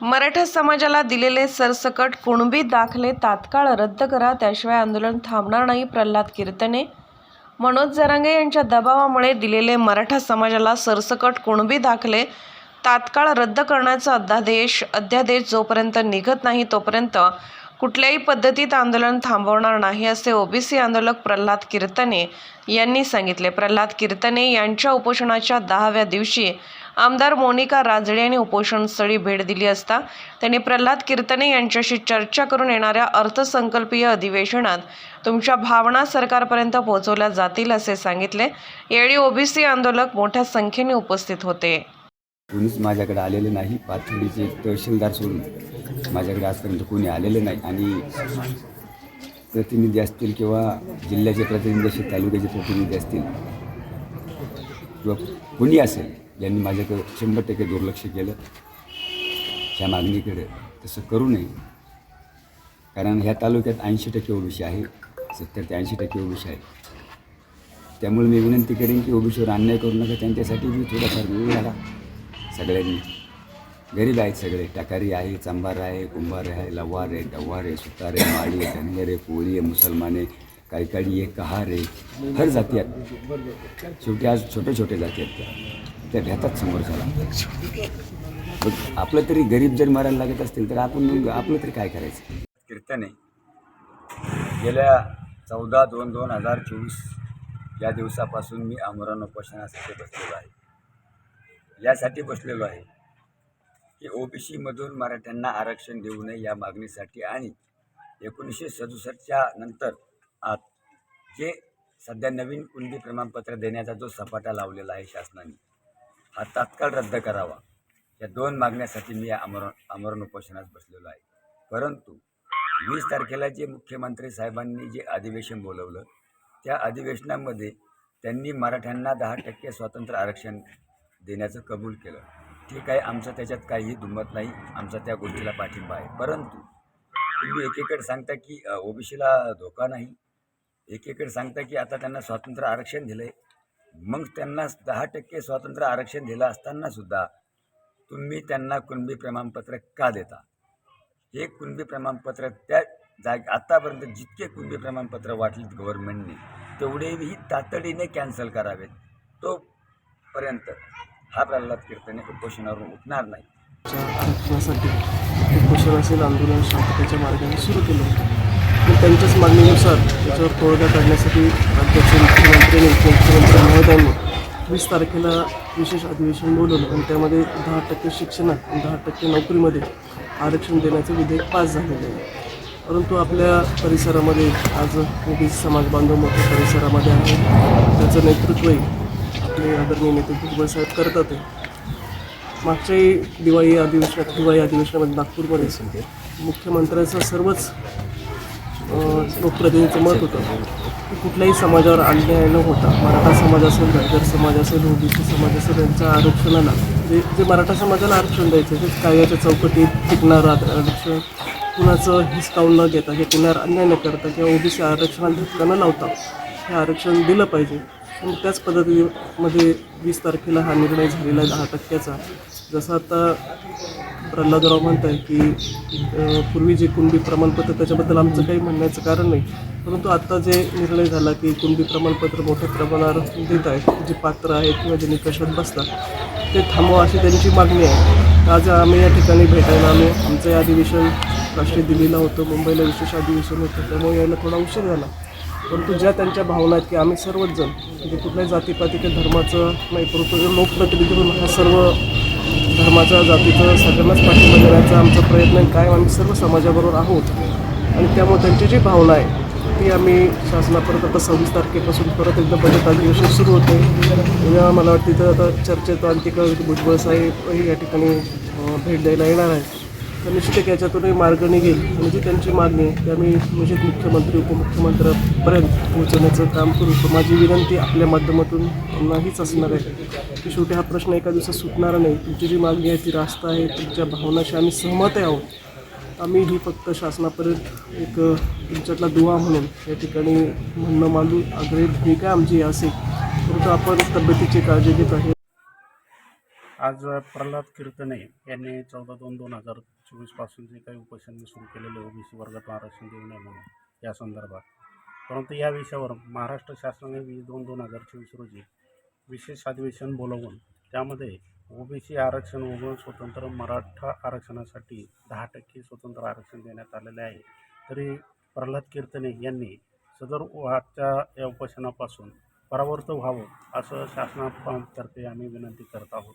मराठा समाजाला दिलेले सरसकट कुणबी दाखले तात्काळ रद्द करा, त्याशिवाय आंदोलन थांबणार नाही. प्रल्हाद कीर्तने. मनोज जरांगे यांच्या दबावामुळे दिलेले मराठा समाजाला सरसकट कुणबी दाखले तात्काळ रद्द करण्याचा अध्यादेश जोपर्यंत निघत नाही तोपर्यंत कुठल्याही पद्धतीत आंदोलन थांबवणार नाही, असे ओबीसी आंदोलक प्रल्हाद कीर्तने यांनी सांगितले. प्रल्हाद कीर्तने यांच्या उपोषणाच्या 10व्या दिवशी आमदार मोनिका राजळे यांनी उपोषणस्थळी भेट दिली असता त्यांनी प्रल्हाद कीर्तने यांच्याशी चर्चा करून येणाऱ्या अर्थसंकल्पीय अधिवेशनात तुमच्या भावना सरकारपर्यंत पोहोचवल्या जातील असे सांगितले. यावेळी ओबीसी आंदोलक मोठ्या संख्येने उपस्थित होते. कोणीच माझ्याकडे आलेले नाही. पाथर्डीचे तहसीलदार सोडून माझ्याकडे आजपर्यंत कोणी आलेले नाही. आणि प्रतिनिधी असतील किंवा जिल्ह्याचे प्रतिनिधी असतील, तालुक्याचे प्रतिनिधी असतील किंवा कोणी असेल, यांनी माझ्याकडे 100% दुर्लक्ष केलं. ह्या मागणीकडे तसं करू नये, कारण ह्या तालुक्यात 80% ओबीसी आहे, 70 ते 80% ओबीसी आहे. त्यामुळे मी विनंती करेन की ओबीसीवर अन्याय करू नका. त्यांच्यासाठी मी थोडाफार वेळ लागला. सगळ्यांनी गरीब आहेत, सगळे टाकारी आहे, चांभार आहे, कुंभार आहे, लवार आहे, डव्वार आहे, सुतार आहे, माळी आहे, धनगर आहे, कोळी आहे, मुसलमान आहे, काळी आहे, कहार आहे, हर जाती आहेत. शेवटी आज छोटे जाती आहेत, त्या भेतात समोर झाला. आपलं तरी गरीब जर मरायला लागत असतील तर आपण आपलं तरी काय करायचं. कीर्तने गेल्या 14/2/2024 या दिवसापासून मी आमरण उपोषणासाठी बसलेलो आहे. यासाठी बसलेलो आहे की ओबीसीमधून मराठ्यांना आरक्षण देऊ नये या मागणीसाठी. आणि 1967च्या नंतर आज जे सध्या नवीन कुणबी प्रमाणपत्र देण्याचा जो सपाटा लावलेला आहे शासनाने, हा तात्काळ रद्द करावा. या 2 मागण्यासाठी मी आमरण उपोषणास बसलेलो आहे. परंतु 20 तारखेला जे मुख्यमंत्री साहेबांनी जे अधिवेशन बोलवलं, त्या अधिवेशनामध्ये त्यांनी मराठ्यांना 10% स्वातंत्र्य आरक्षण देण्याचं कबूल केलं. ठीक आहे, आमचं त्याच्यात काहीही दुमत नाही, आमचा त्या गोष्टीला पाठिंबा आहे. परंतु तुम्ही एकीकडे सांगता की ओबीसीला धोका नाही, एकीकडे सांगता की आता त्यांना स्वातंत्र्य आरक्षण दिलं आहे. मग त्यांना 10% स्वातंत्र्य आरक्षण दिलं असतानासुद्धा तुम्ही त्यांना कुणबी प्रमाणपत्र का देता? हे कुणबी प्रमाणपत्र त्या आत्तापर्यंत जितके कुणबी प्रमाणपत्र वाटलीत गव्हर्नमेंटने, तेवढेही तातडीने कॅन्सल करावेत. तोपर्यंत हा प्रल्हाद कीर्तने उपोषणावरून उठणार नाही. आरक्षणासाठी उपोषण असेल आंदोलन शांततेच्या मार्गाने सुरू केलं होतं. पण त्यांच्याच मागणीनुसार त्याच्यावर तोडगा काढण्यासाठी राज्याचे मुख्यमंत्री महोदयांनी 20 तारखेला विशेष अधिवेशन बोलवलं आणि त्यामध्ये 10% शिक्षणात आणि 10% नोकरीमध्ये आरक्षण देण्याचे विधेयक पास झालेले आहे. परंतु आपल्या परिसरामध्ये आज ओबीसी समाज बांधव मोठ्या परिसरामध्ये आहे. त्याचं नेतृत्वही आपले आदरणीय नेते भुजबळ साहेब करतात आहे. मागच्याही हिवाळी अधिवेशनामध्ये नागपूरमध्ये मुख्यमंत्र्यांचं सर्वच लोकप्रतिनिधींचं मत होतं की कुठल्याही समाजावर अन्याय न होता, मराठा समाज असेल, धनगर समाज असेल, ओबीसी समाज असेल, यांच्या आरक्षणाला जे मराठा समाजाला आरक्षण द्यायचं ते कायद्याच्या चौकटीत टिकणारं आरक्षण, कुणाचं हिसकावून न घेता, हे कुणावर अन्याय न करता किंवा ओबीसी आरक्षणाला धक्का न लावता हे आरक्षण दिलं पाहिजे. आणि त्याच पद्धतीमध्ये 20 तारखेला हा निर्णय झालेला आहे 10%चा. जसं आता प्रल्हादराव म्हणत आहे की पूर्वी जे कुणबी प्रमाणपत्र, त्याच्याबद्दल आमचं काही म्हणण्याचं कारण नाही, परंतु आत्ता जे निर्णय झाला की कुणबी प्रमाणपत्र मोठ्या प्रमाणावर देत आहेत, जे पात्र आहेत किंवा जे निकषात बसतात ते थांबवा अशी त्यांची मागणी आहे. आज आम्ही या ठिकाणी भेटायला आलो. आमचं हे अधिवेशन राष्ट्रीय दिल्लीला होतं, मुंबईला विशेष अधिवेशन होतं, त्यामुळे यायला थोडा उशीर झाला. परंतु ज्या त्यांच्या भावना आहेत की आम्ही सर्वच जण म्हणजे कुठल्याही जातीपाती किंवा धर्माचं नाही, परंतु लोकप्रतिनिधी म्हणून हा सर्व धर्माच्या जातीचं सगळ्यांनाच पाठिंबा देण्याचा आमचा प्रयत्न आहे. कायम आम्ही सर्व समाजाबरोबर आहोत आणि त्यामुळे त्यांची जी भावना आहे ती आम्ही शासनापर्यंत आता 26 तारखेपासून परत एकदा बजेट अधिवेशन सुरू होते. तेव्हा मला वाटतं तिथं आता चर्चेत आणखी भुजबळ साहेब या ठिकाणी भेट द्यायला येणार आहे. तर निश्चित याच्यातूनही मार्ग निघेल आणि जी त्यांची मागणी आहे ती आम्ही निश्चित मुख्यमंत्री उपमुख्यमंत्र्यांपर्यंत पोहोचवण्याचं काम करू. तर माझी विनंती आपल्या माध्यमातून नाहीच असणार आहे की शेवटी हा प्रश्न एका दिवसात सुटणारा नाही. तुमची जी मागणी आहे ती रास्त आहे, तुमच्या भावनाशी आम्ही सहमत आहोत. आम्ही ही फक्त शासनापर्यंत एक तुमच्यातला दुवा म्हणून या ठिकाणी म्हणणं मांडू. आग्रही भूमिका आमची असेल, परंतु आपण तब्येतीची काळजी घेत आहे. आज प्रल्हाद कीर्तने यांनी 14/2/2024 पासून जे काही उपोषण सुरू केलेले ओबीसी वर्गात आरक्षण देऊ नये म्हणून या संदर्भात, परंतु या विषयावर महाराष्ट्र शासनाने 20/2/2024 रोजी विशेष अधिवेशन बोलवून त्यामध्ये ओबीसी आरक्षण वगळून स्वतंत्र मराठा आरक्षणासाठी 10% स्वतंत्र आरक्षण देण्यात आलेले आहे. तरी प्रल्हाद कीर्तने यांनी सदर आजच्या या उपोषणापासून परावृत्त व्हावं असं शासनातर्फे आम्ही विनंती करत आहोत.